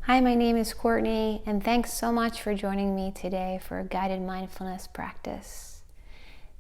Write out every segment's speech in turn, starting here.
Hi, my name is Courtney, and thanks so much for joining me today for a guided mindfulness practice.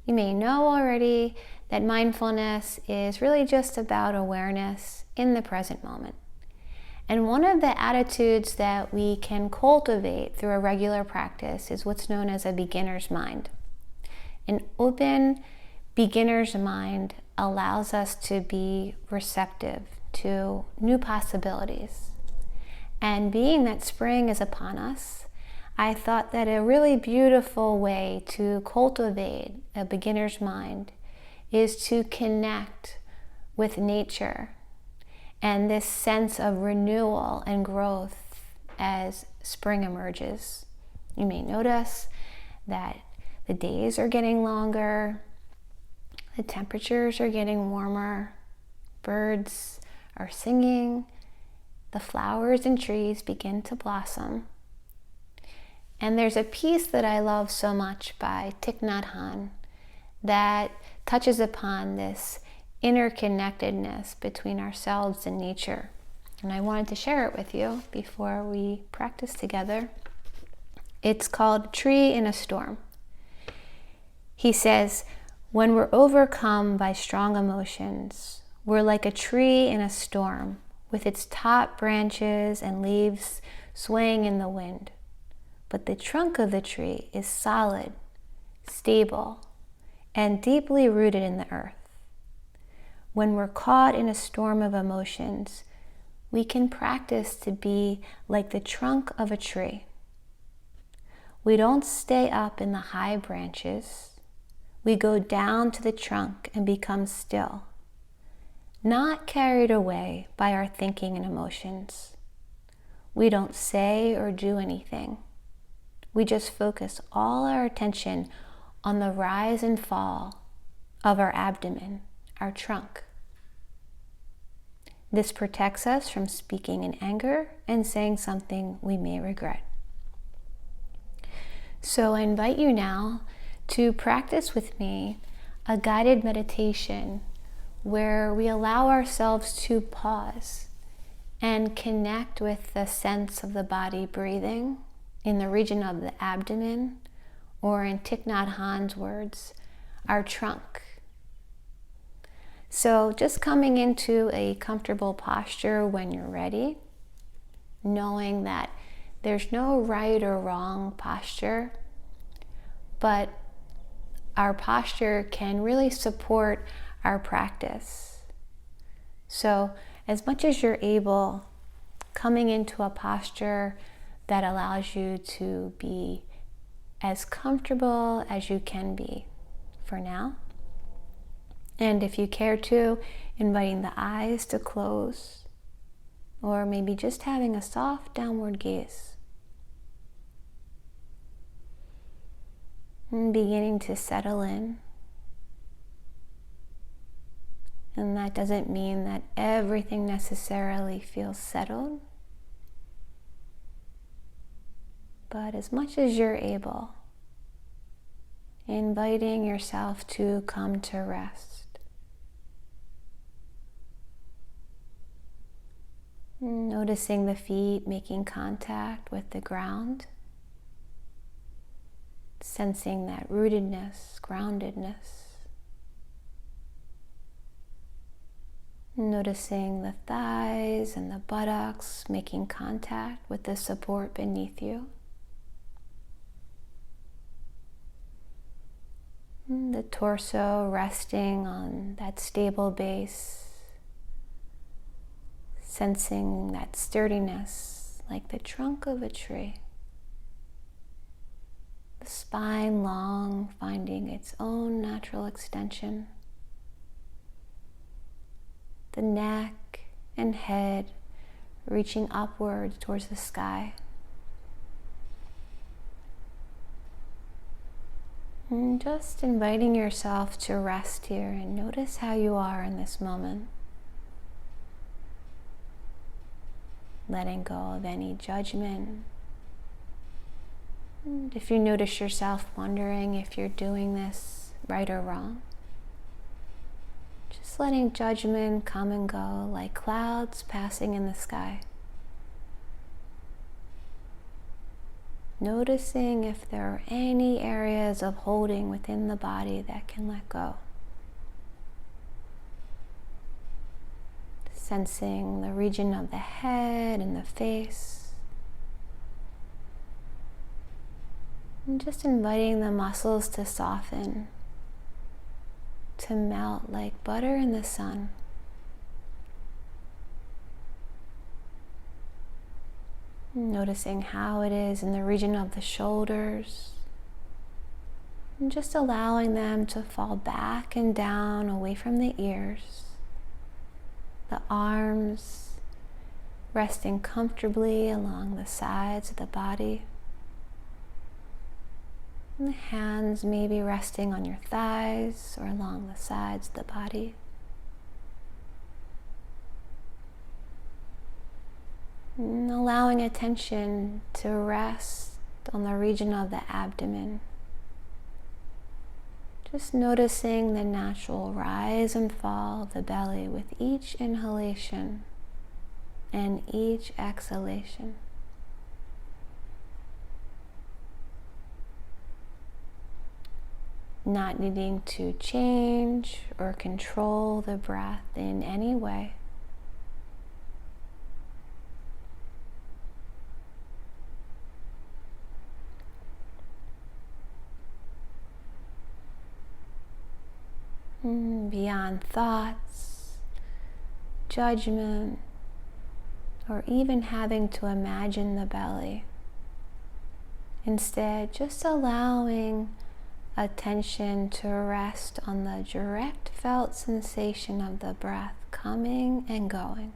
You may know already that mindfulness is really just about awareness in the present moment. And one of the attitudes that we can cultivate through a regular practice is what's known as a beginner's mind. An open beginner's mind allows us to be receptive to new possibilities. And being that spring is upon us, I thought that a really beautiful way to cultivate a beginner's mind is to connect with nature and this sense of renewal and growth as spring emerges. You may notice that the days are getting longer, the temperatures are getting warmer, birds are singing, the flowers and trees begin to blossom. And there's a piece that I love so much by Thich Nhat Hanh that touches upon this interconnectedness between ourselves and nature. And I wanted to share it with you before we practice together. It's called Tree in a Storm. He says, when we're overcome by strong emotions, we're like a tree in a storm, with its top branches and leaves swaying in the wind. But the trunk of the tree is solid, stable, and deeply rooted in the earth. When we're caught in a storm of emotions, we can practice to be like the trunk of a tree. We don't stay up in the high branches. We go down to the trunk and become still, not carried away by our thinking and emotions. We don't say or do anything. We just focus all our attention on the rise and fall of our abdomen, our trunk. This protects us from speaking in anger and saying something we may regret. So I invite you now to practice with me a guided meditation where we allow ourselves to pause and connect with the sense of the body breathing in the region of the abdomen, or in Thich Nhat Hanh's words, our trunk. So just coming into a comfortable posture when you're ready, knowing that there's no right or wrong posture, but our posture can really support our practice. So as much as you're able, coming into a posture that allows you to be as comfortable as you can be for now. And if you care to, inviting the eyes to close, or maybe just having a soft downward gaze. And beginning to settle in. And that doesn't mean that everything necessarily feels settled. But as much as you're able, inviting yourself to come to rest. Noticing the feet making contact with the ground. Sensing that rootedness, groundedness. Noticing the thighs and the buttocks making contact with the support beneath you. The torso resting on that stable base. Sensing that sturdiness like the trunk of a tree. The spine long, finding its own natural extension. The neck and head reaching upwards towards the sky. And just inviting yourself to rest here and notice how you are in this moment. Letting go of any judgment. And if you notice yourself wondering if you're doing this right or wrong, just letting judgment come and go like clouds passing in the sky. noticing if there are any areas of holding within the body that can let go. Sensing the region of the head and the face. And just inviting the muscles to soften, to melt like butter in the sun. Noticing how it is in the region of the shoulders. And just allowing them to fall back and down away from the ears. The arms resting comfortably along the sides of the body. And the hands maybe resting on your thighs or along the sides of the body. And allowing attention to rest on the region of the abdomen. Just noticing the natural rise and fall of the belly with each inhalation and each exhalation. Not needing to change or control the breath in any way. Beyond thoughts, judgment, or even having to imagine the belly. Instead, just allowing attention to rest on the direct felt sensation of the breath coming and going.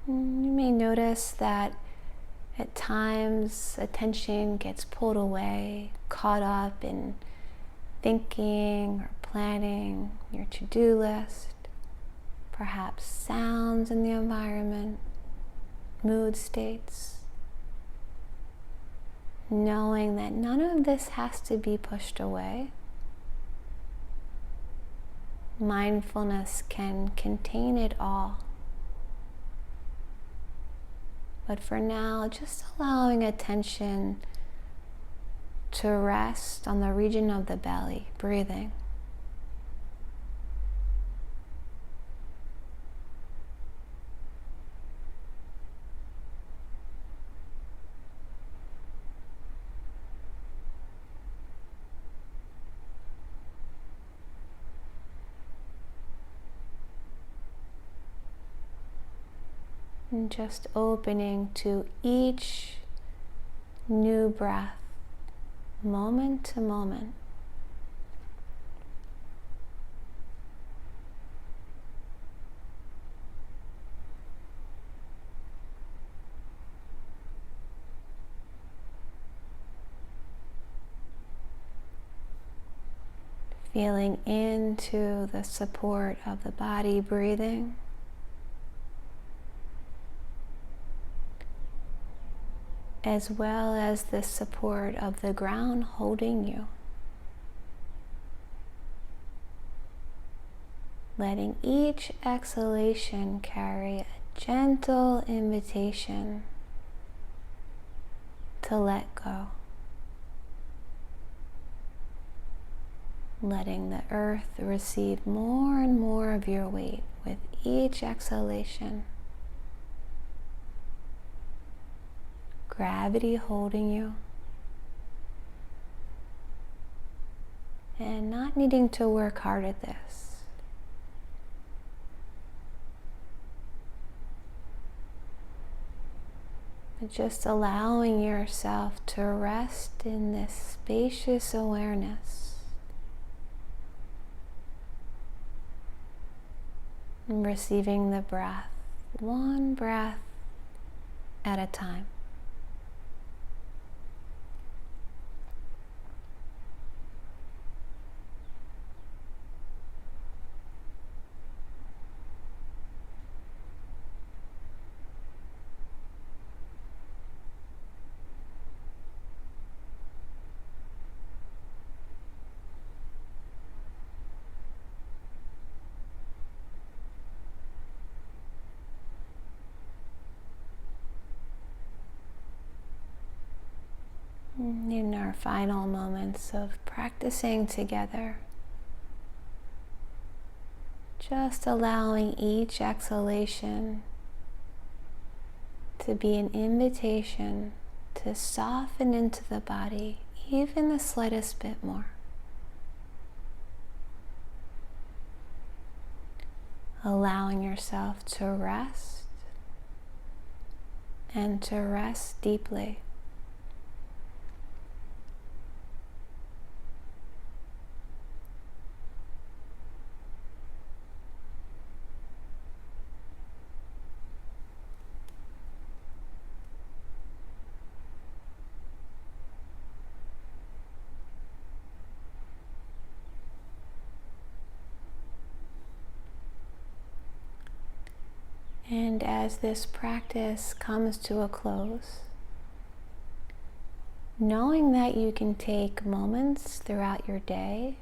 You may notice that at times attention gets pulled away, caught up in thinking or planning your to-do list, perhaps sounds in the environment, mood states. Knowing that none of this has to be pushed away. Mindfulness can contain it all. But for now, just allowing attention to rest on the region of the belly, breathing. And just opening to each new breath, moment to moment. Feeling into the support of the body breathing. As well as the support of the ground holding you. Letting each exhalation carry a gentle invitation to let go. Letting the earth receive more and more of your weight with each exhalation. Gravity holding you, and not needing to work hard at this. But just allowing yourself to rest in this spacious awareness. And receiving the breath, one breath at a time. In our final moments of practicing together, just allowing each exhalation to be an invitation to soften into the body even the slightest bit more. Allowing yourself to rest and to rest deeply. And as this practice comes to a close, knowing that you can take moments throughout your day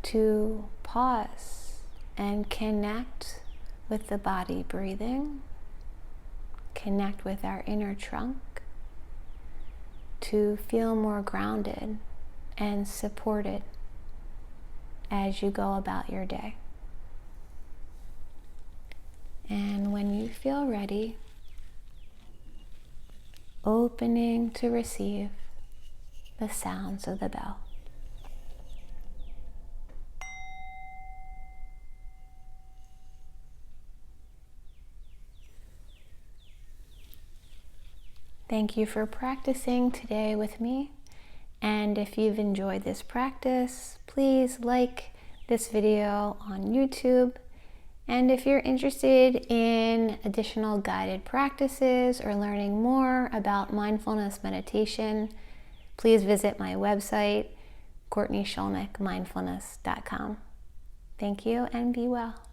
to pause and connect with the body breathing, connect with our inner trunk, to feel more grounded and supported as you go about your day. And when you feel ready, opening to receive the sounds of the bell. Thank you for practicing today with me. And if you've enjoyed this practice, please like this video on YouTube. And if you're interested in additional guided practices or learning more about mindfulness meditation, please visit my website, CourtneyScholnickMindfulness.com. Thank you and be well.